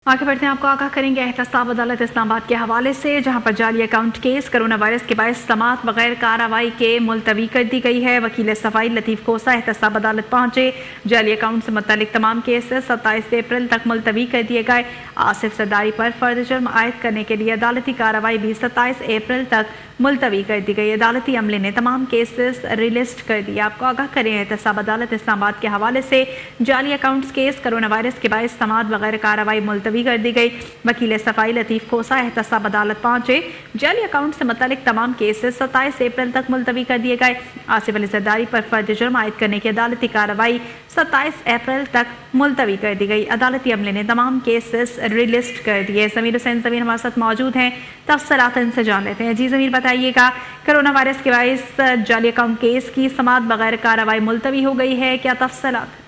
आगे बढ़ते हैं, आपको आगाह करेंगे एहतसाब अदालत इस्लामाबाद के हवाले से, जहां पर जाली अकाउंट केस कोरोना वायरस के बायस समाअत बगैर कार्रवाई के मुलतवी कर दी गई है। वकील सफाई लतीफ़ खोसा एहतसाब अदालत पहुंचे। जाली अकाउंट से मुतल्लिक तमाम केसेस 27 अप्रैल तक मुलतवी कर दिए गए। आसिफ सरदारी पर फर्द जुर्म आयद करने के लिए अदालती कार्रवाई भी 27 अप्रैल तक मुलतवी कर दी गई। अदालती अमले ने तमाम केसेस रिलिस्ट कर दिए। आपको आगाह करें एहतसाब अदालत इस्लामाबाद के हवाले से, जाली अकाउंट्स केस कोरोना वायरस के बायस समाअत बगैर कार्रवाई मुलतवी कर दी गई। वकील सफाई लतीफ़ खोसा एहतसाब अदालत पहुंचे। जाली अकाउंट से मुतल्लिक तमाम केसेस 27 अप्रैल तक मुलतवी कर दिए गए। आसिफ अली सरदारी पर फर्द जुर्म आयद करने की अदालती कार्रवाई 27 अप्रैल तक मुलतवी कर दी गई। अदालती अमले ने तमाम केसेस रिलिस्ट कर दिए। ज़मीर हुसैन ज़मीर हमारे साथ मौजूद हैं, तफसीलात इनसे जान लेते हैं। जी ज़मीर, बताइएगा, कोरोना वायरस के बायस जाली अकाउंट केस की समाअत बगैर कार्रवाई मुलतवी हो गई है, क्या तफसीलात?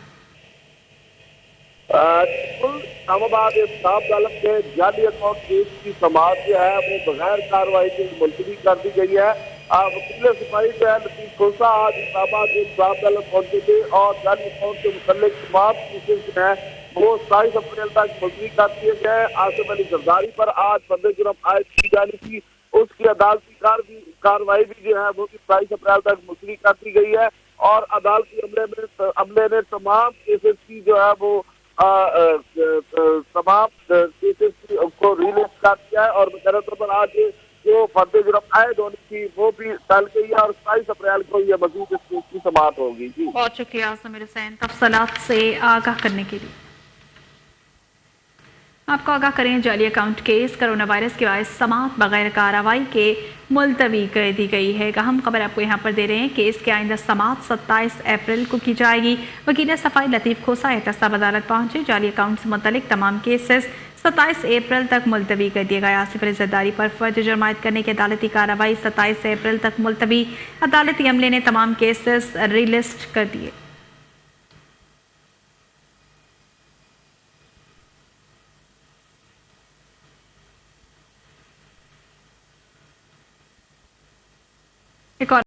इस्लामाबाद इस्लाम अदालत के जाली अकाउंट केस की समाअत जो है वो बगैर कार्रवाई के मुलतवी कर दी गई है। वकील सिपाही जो है लतीफ खोसा आज इस्लामाबाद इस्लाम अदालत पहुंचे थे और जाली अकाउंट के मुतल्लिक तमाम केसेस जो है वो 27 अप्रैल तक मुलतवी कर दिए गए। आसिफ अली जरदारी पर आज फर्द जुर्म आयद की जानी थी, उसकी अदालती कार्रवाई भी जो है वो 27 अप्रैल तक मुलतवी कर दी गई है और अदालती अमले ने तमाम केसेस की जो है वो तमाम केसेस को रिलीज कर दिया है और मुकर्रर तौर पर आज जो फर्द जुर्म आयद होनी थी वो भी टल गई है और 27 अप्रैल को यह मजीद इस केस की समाअत होगी। जी, बहुत शुक्रिया ज़मीर हुसैन तफसीलात से आगाह करने के लिए। आपको आगाह करें, जाली अकाउंट केस कोरोना वायरस के बायस समाअत बगैर कार्रवाई के मुलतवी कर दी गई है। अहम खबर आपको यहाँ पर दे रहे हैं, केस के आइंदा समाअत 27 अप्रैल को की जाएगी। वकील सफाई लतीफ़ खोसा एहतसाब अदालत पहुंचे। जाली अकाउंट से मुतल्लिक तमाम केसेस 27 अप्रैल तक मुलतवी कर दिए गए। आसिफ अली जरदारी पर फर्द जुर्म आयद करने की अदालती कार्रवाई 27 अप्रैल तक मुलतवी। अदालती अमले ने तमाम केसेस रिलिस्ट कर दिए। एक और